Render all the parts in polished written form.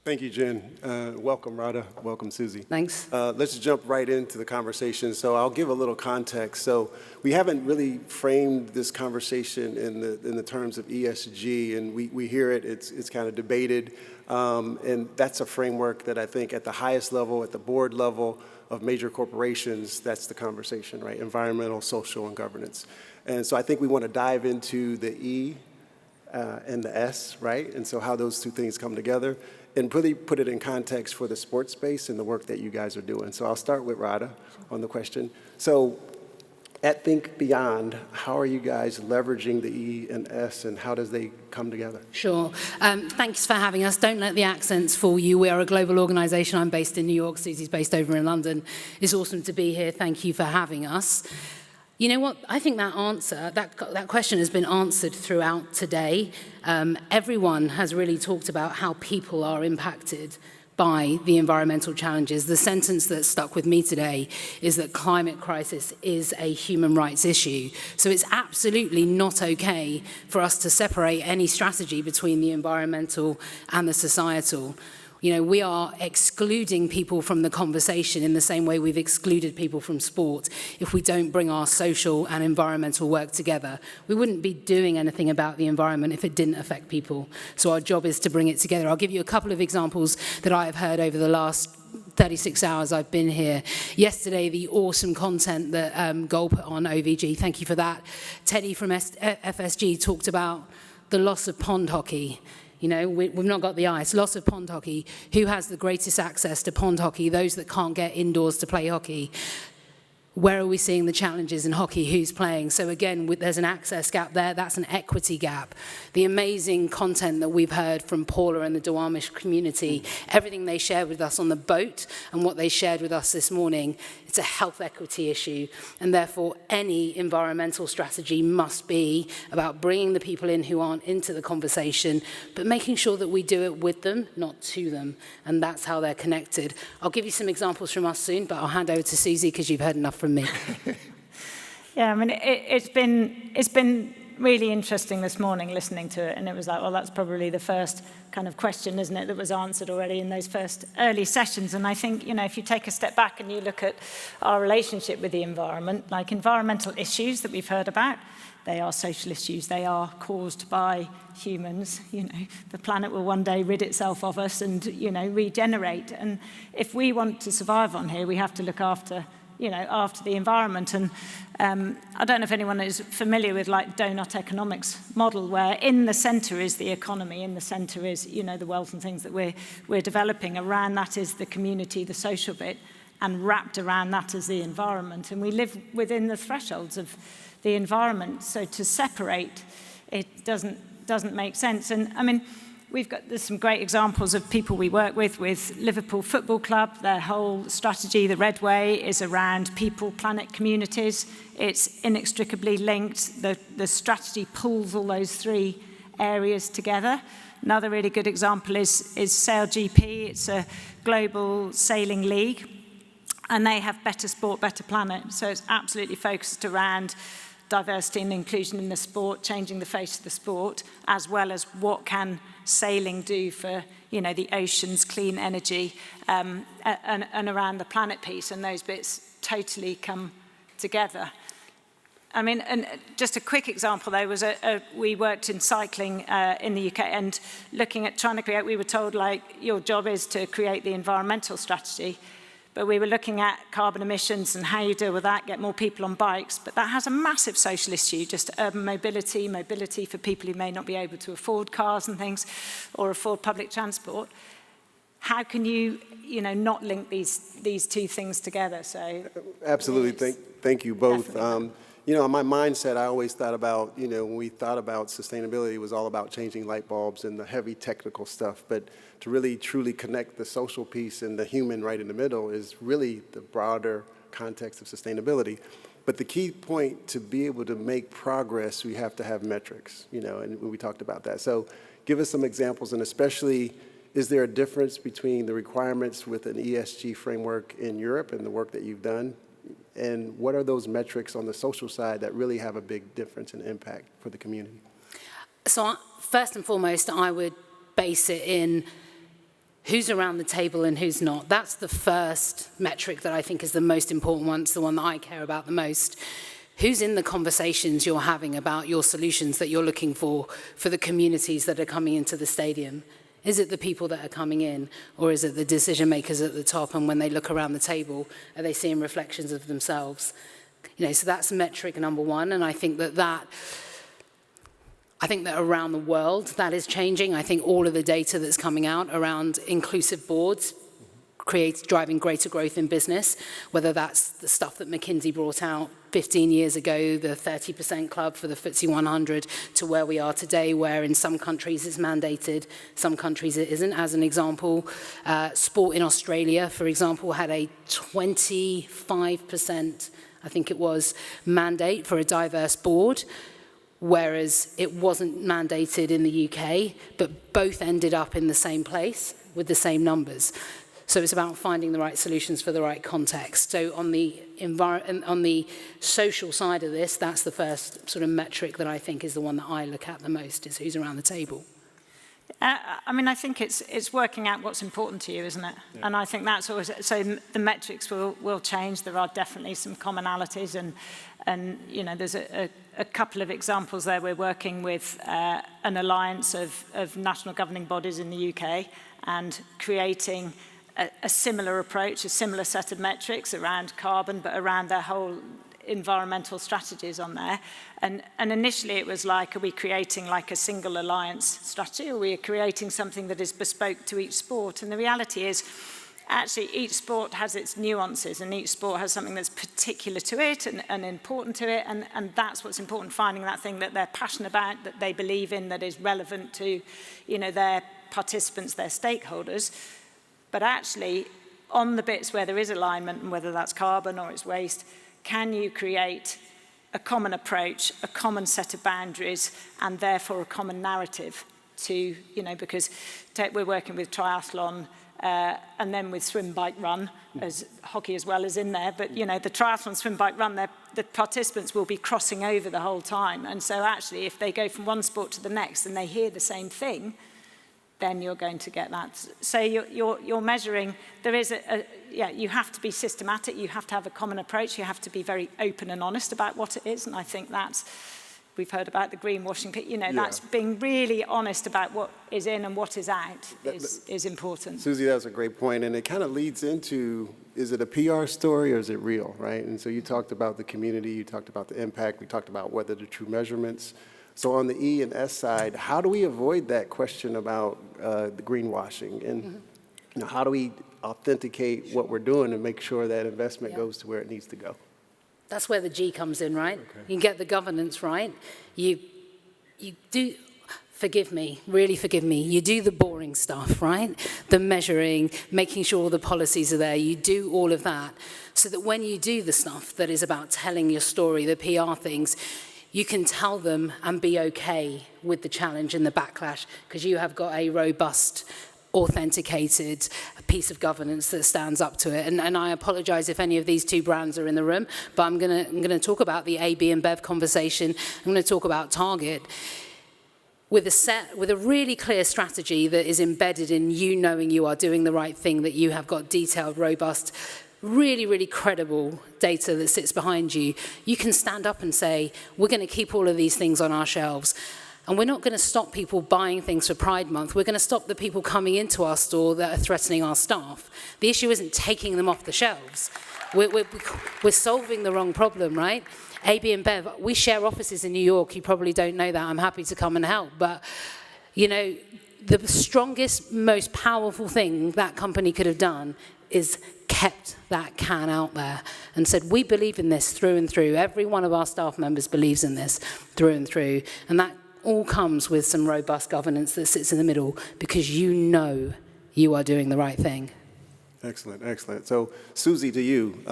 Thank you, Jen. Welcome, Radha. Welcome, Susie. Thanks. Let's jump right into the conversation. So I'll give a little context. So we haven't really framed this conversation in the terms of ESG, and we hear it. It's kind of debated, and that's a framework that I think at the highest level, at the board level of major corporations, that's the conversation, right? Environmental, social, and governance. And so I think we want to dive into the E and the S, right? And so how those two things come together, and really put it in context for the sports space and the work that you guys are doing. So I'll start with Radha on the question. So at thinkBeyond, how are you guys leveraging the E and S, and how does they come together? Sure. Thanks for having us. Don't let the accents fool you. We are a global organization. I'm based in New York. Susie's based over in London. It's awesome to be here. Thank you for having us. You know what? I think that question has been answered throughout today. Everyone has really talked about how people are impacted by the environmental challenges. The sentence that stuck with me today is that climate crisis is a human rights issue. So it's absolutely not okay for us to separate any strategy between the environmental and the societal. You know, we are excluding people from the conversation in the same way we've excluded people from sport. If we don't bring our social and environmental work together, we wouldn't be doing anything about the environment if it didn't affect people. So our job is to bring it together. I'll give you a couple of examples that I have heard over the last 36 hours I've been here. Yesterday, the awesome content that Goal put on OVG, thank you for that. Teddy from FSG talked about the loss of pond hockey. You know, we've not got the ice. Loss of pond hockey. Who has the greatest access to pond hockey? Those that can't get indoors to play hockey. Where are we seeing the challenges in hockey? Who's playing? So again, there's an access gap there. That's an equity gap. The amazing content that we've heard from Paula and the Duwamish community, everything they shared with us on the boat and what they shared with us this morning, it's a health equity issue. And therefore, any environmental strategy must be about bringing the people in who aren't into the conversation, but making sure that we do it with them, not to them. And that's how they're connected. I'll give you some examples from us soon, but I'll hand over to Susie because you've heard enough from me. Yeah, I mean, it's been really interesting this morning listening to it, and it was like, well, that's probably the first kind of question, isn't it, that was answered already in those first early sessions. And I think, you know, if you take a step back and you look at our relationship with the environment, like environmental issues that we've heard about, they are social issues. They are caused by humans. You know, the planet will one day rid itself of us and, you know, regenerate. And if we want to survive on here, we have to look after the environment. And I don't know if anyone is familiar with like donut economics model, where in the center is the economy, in the center is, you know, the wealth and things that we're developing. Around that is the community, the social bit, and wrapped around that is the environment. And we live within the thresholds of the environment. So to separate it doesn't make sense. And I mean, there's some great examples of people we work with Liverpool Football Club. Their whole strategy, the Red Way, is around people, planet, communities. It's inextricably linked. The strategy pulls all those three areas together. Another really good example is SailGP. It's a global sailing league, and they have Better Sport, Better Planet. So it's absolutely focused around diversity and inclusion in the sport, changing the face of the sport, as well as what can sailing do for, you know, the oceans, clean energy, and around the planet piece, and those bits totally come together. I mean, and just a quick example though was we worked in cycling in the UK, and looking at trying to create, we were told like your job is to create the environmental strategy. But we were looking at carbon emissions and how you deal with that, get more people on bikes. But that has a massive social issue, just urban mobility for people who may not be able to afford cars and things, or afford public transport. How can you, you know, not link these two things together? So absolutely, thank you both. You know, my mindset, I always thought about, you know, when we thought about sustainability, it was all about changing light bulbs and the heavy technical stuff. But to really truly connect the social piece and the human right in the middle is really the broader context of sustainability. But the key point, to be able to make progress, we have to have metrics, you know, and we talked about that. So give us some examples, and especially, is there a difference between the requirements with an ESG framework in Europe and the work that you've done? And what are those metrics on the social side that really have a big difference and impact for the community? So first and foremost, I would base it in who's around the table and who's not. That's the first metric that I think is the most important one. It's the one that I care about the most. Who's in the conversations you're having about your solutions that you're looking for the communities that are coming into the stadium? Is it the people that are coming in, or is it the decision makers at the top, and when they look around the table, are they seeing reflections of themselves? You know, so that's metric number one, and I think that around the world that is changing. I think all of the data that's coming out around inclusive boards driving greater growth in business, whether that's the stuff that McKinsey brought out 15 years ago, the 30% club for the FTSE 100, to where we are today, where in some countries it's mandated, some countries it isn't. As an example, sport in Australia, for example, had a 25%, I think it was, mandate for a diverse board, whereas it wasn't mandated in the UK, but both ended up in the same place with the same numbers. So it's about finding the right solutions for the right context. So on the social side of this, that's the first sort of metric that I think is the one that I look at the most, is who's around the table. I mean, I think it's working out what's important to you, isn't it? Yeah. And I think that's always, so the metrics will change. There are definitely some commonalities, and you know, there's a couple of examples there. We're working with an alliance of national governing bodies in the UK and creating a similar approach, a similar set of metrics around carbon, but around their whole environmental strategies on there. And initially it was like, are we creating like a single alliance strategy, or are we creating something that is bespoke to each sport? And the reality is, actually each sport has its nuances, and each sport has something that's particular to it and important to it, and that's what's important, finding that thing that they're passionate about, that they believe in, that is relevant to, you know, their participants, their stakeholders. But actually, on the bits where there is alignment, and whether that's carbon or it's waste, can you create a common approach, a common set of boundaries, and therefore a common narrative to, you know, because we're working with triathlon and then with swim, bike, run, as hockey as well is in there. But, you know, the triathlon, swim, bike, run, the participants will be crossing over the whole time. And so actually, if they go from one sport to the next and they hear the same thing, then you're going to get that. So you're measuring, there is you have to be systematic, you have to have a common approach, you have to be very open and honest about what it is, and I think that's, we've heard about the greenwashing, you know, that's being really honest about what is in and what is out is important. Susie, that was a great point, and it kind of leads into, is it a PR story or is it real, right? And so you talked about the community, you talked about the impact, we talked about whether the true measurements. So on the E and S side, how do we avoid that question about the greenwashing? And you know, how do we authenticate what we're doing and make sure that investment goes to where it needs to go? That's where the G comes in, right? Okay. You can get the governance right. You do, forgive me, really forgive me, you do the boring stuff, right? The measuring, making sure all the policies are there. You do all of that so that when you do the stuff that is about telling your story, the PR things, you can tell them and be okay with the challenge and the backlash, because you have got a robust, authenticated piece of governance that stands up to it. And I apologize if any of these two brands are in the room, but I'm gonna talk about the AB and Bev conversation. I'm gonna talk about Target with a really clear strategy that is embedded in you knowing you are doing the right thing, that you have got detailed, robust, really, really credible data that sits behind you. You can stand up and say, we're going to keep all of these things on our shelves. And we're not going to stop people buying things for Pride Month. We're going to stop the people coming into our store that are threatening our staff. The issue isn't taking them off the shelves. We're solving the wrong problem, right? AB and Bev, we share offices in New York. You probably don't know that. I'm happy to come and help. But, you know, the strongest, most powerful thing that company could have done is kept that can out there and said, we believe in this through and through. Every one of our staff members believes in this through and through. And that all comes with some robust governance that sits in the middle, because you know you are doing the right thing. Excellent, excellent. So, Susie, to you,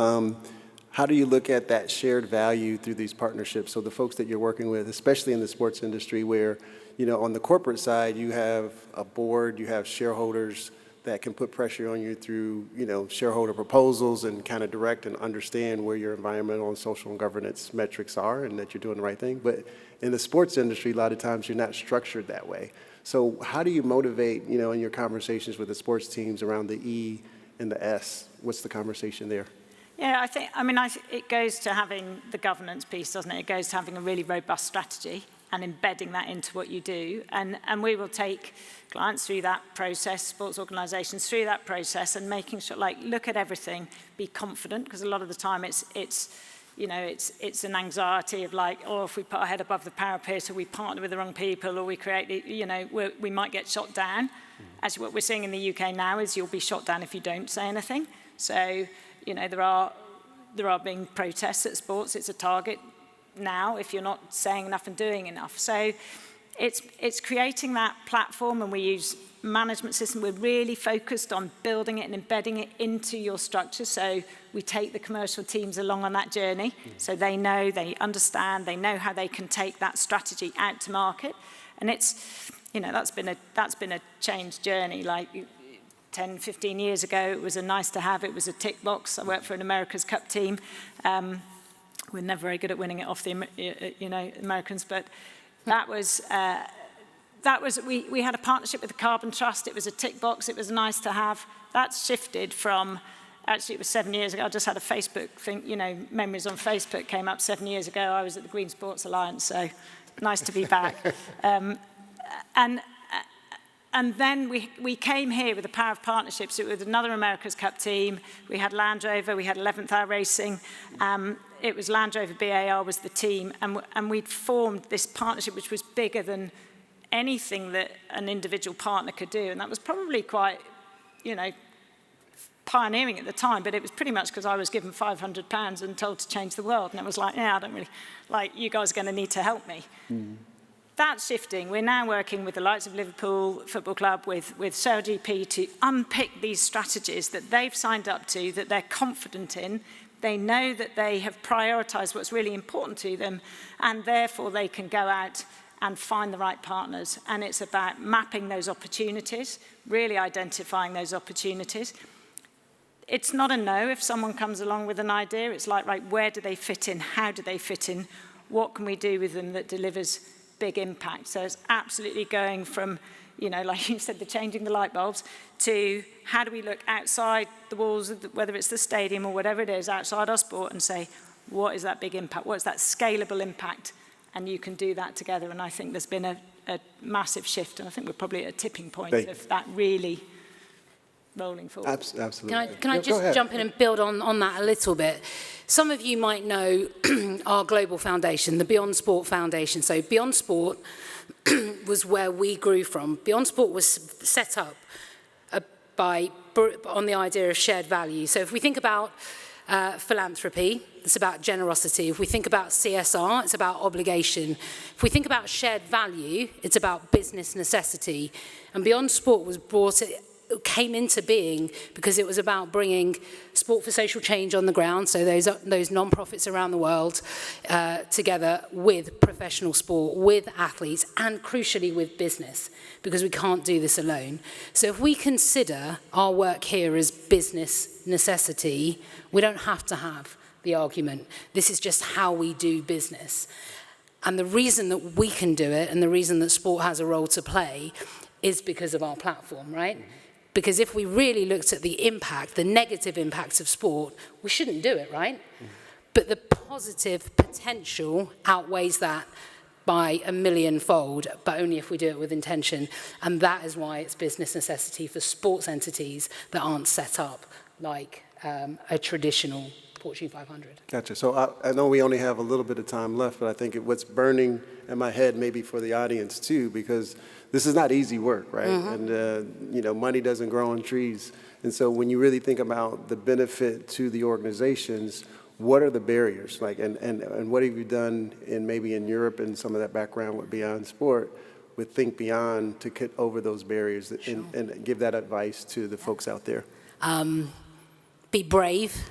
how do you look at that shared value through these partnerships? So the folks that you're working with, especially in the sports industry, where, you know, on the corporate side, you have a board, you have shareholders, that can put pressure on you through, shareholder proposals and kind of direct and understand where your environmental and social and governance metrics are and that you're doing the right thing. But in the sports industry, a lot of times you're not structured that way. So how do you motivate, in your conversations with the sports teams around the E and the S? What's the conversation there? Yeah, it goes to having the governance piece, doesn't it? It goes to having a really robust strategy and embedding that into what you do. And we will take clients through that process, sports organisations through that process, and making sure, look at everything, be confident, because a lot of the time it's an anxiety of if we put our head above the parapet, or we partner with the wrong people, or we create, we might get shot down. Actually, what we're seeing in the UK now is you'll be shot down if you don't say anything. So, there are being protests at sports. It's a target now if you're not saying enough and doing enough. So it's creating that platform, and we use management system. We're really focused on building it and embedding it into your structure. So we take the commercial teams along on that journey, so they know, they understand, they know how they can take that strategy out to market. And it's, that's been a change journey. 10, 15 years ago, it was a nice to have, it was a tick box. I worked for an America's Cup team. We're never very good at winning it off the, Americans, but we had a partnership with the Carbon Trust. It was a tick box, it was nice to have. That's shifted from, actually it was 7 years ago, I just had a Facebook thing, memories on Facebook came up 7 years ago. I was at the Green Sports Alliance, so nice to be back. And then we came here with the power of partnerships. It was another America's Cup team. We had Land Rover, we had 11th Hour Racing. It was Land Rover BAR was the team. And we'd formed this partnership which was bigger than anything that an individual partner could do. And that was probably quite, pioneering at the time, but it was pretty much because I was given £500 and told to change the world. And it was I don't really, you guys are going to need to help me. Mm. That's shifting. We're now working with the likes of Liverpool Football Club, with Sale GP, to unpick these strategies that they've signed up to, that they're confident in. They know that they have prioritised what's really important to them, and therefore they can go out and find the right partners. And it's about mapping those opportunities, really identifying those opportunities. It's not a no if someone comes along with an idea. It's right, where do they fit in? How do they fit in? What can we do with them that delivers big impact? So it's absolutely going from, like you said, changing the light bulbs, to how do we look outside the walls, whether it's the stadium or whatever it is, outside our sport, and say, what is that big impact? What is that scalable impact? And you can do that together. And I think there's been a massive shift, and I think we're probably at a tipping point of that really rolling forward. Absolutely. Can I just jump in and build on that a little bit? Some of you might know our global foundation, the Beyond Sport Foundation. So Beyond Sport was where we grew from. Beyond Sport was set up on the idea of shared value. So if we think about philanthropy, it's about generosity. If we think about CSR, it's about obligation. If we think about shared value, it's about business necessity. And Beyond Sport came into being because it was about bringing sport for social change on the ground, so those non-profits around the world, together with professional sport, with athletes, and crucially with business, because we can't do this alone. So if we consider our work here as business necessity, we don't have to have the argument. This is just how we do business. And the reason that we can do it, and the reason that sport has a role to play, is because of our platform, right? Mm-hmm. Because if we really looked at the impact, the negative impacts of sport, we shouldn't do it, right? Mm. But the positive potential outweighs that by 1,000,000-fold, but only if we do it with intention. And that is why it's business necessity for sports entities that aren't set up like a traditional Fortune 500. Gotcha. So I know we only have a little bit of time left, but I think what's burning in my head, maybe for the audience too, because this is not easy work, right? Mm-hmm. And money doesn't grow on trees. And so when you really think about the benefit to the organizations, what are the barriers? And what have you done maybe in Europe and some of that background with Beyond Sport, with thinkBeyond, to get over those barriers and give that advice to the folks out there? Be brave,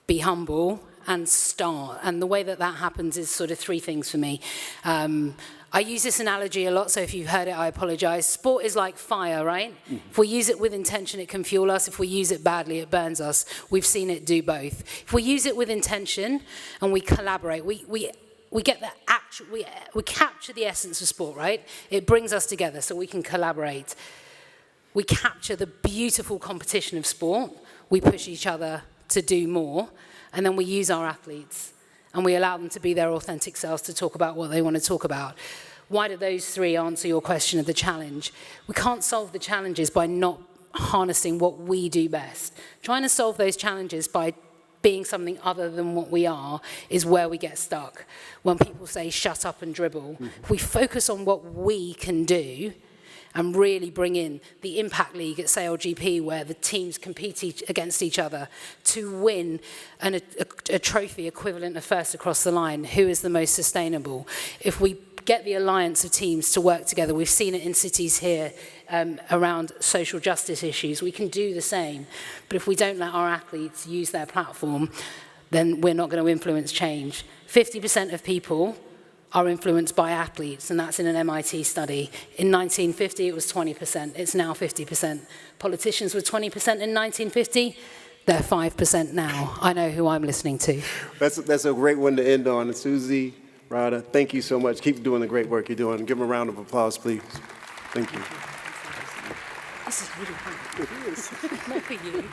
be humble, and start. And the way that that happens is sort of three things for me. I use this analogy a lot, so if you've heard it, I apologize. Sport is like fire, right? If we use it with intention, it can fuel us. If we use it badly, it burns us. We've seen it do both. If we use it with intention and we collaborate, we get the actual, we capture the essence of sport, right? It brings us together so we can collaborate. We capture the beautiful competition of sport. We push each other to do more, and then we use our athletes and we allow them to be their authentic selves to talk about what they want to talk about. Why do those three answer your question of the challenge? We can't solve the challenges by not harnessing what we do best. Trying to solve those challenges by being something other than what we are is where we get stuck. When people say, shut up and dribble, if we focus on what we can do and really bring in the Impact League at SailGP, where the teams compete against each other to win a trophy equivalent of first across the line, who is the most sustainable. If we get the alliance of teams to work together, we've seen it in cities here around social justice issues, we can do the same. But if we don't let our athletes use their platform, then we're not going to influence change. 50% of people are influenced by athletes, and that's in an MIT study. In 1950, it was 20%. It's now 50%. Politicians were 20% in 1950. They're 5% now. I know who I'm listening to. That's a great one to end on. And Susie, Radha, thank you so much. Keep doing the great work you're doing. Give them a round of applause, please. Thank you. This is really fun. It is. Not for you.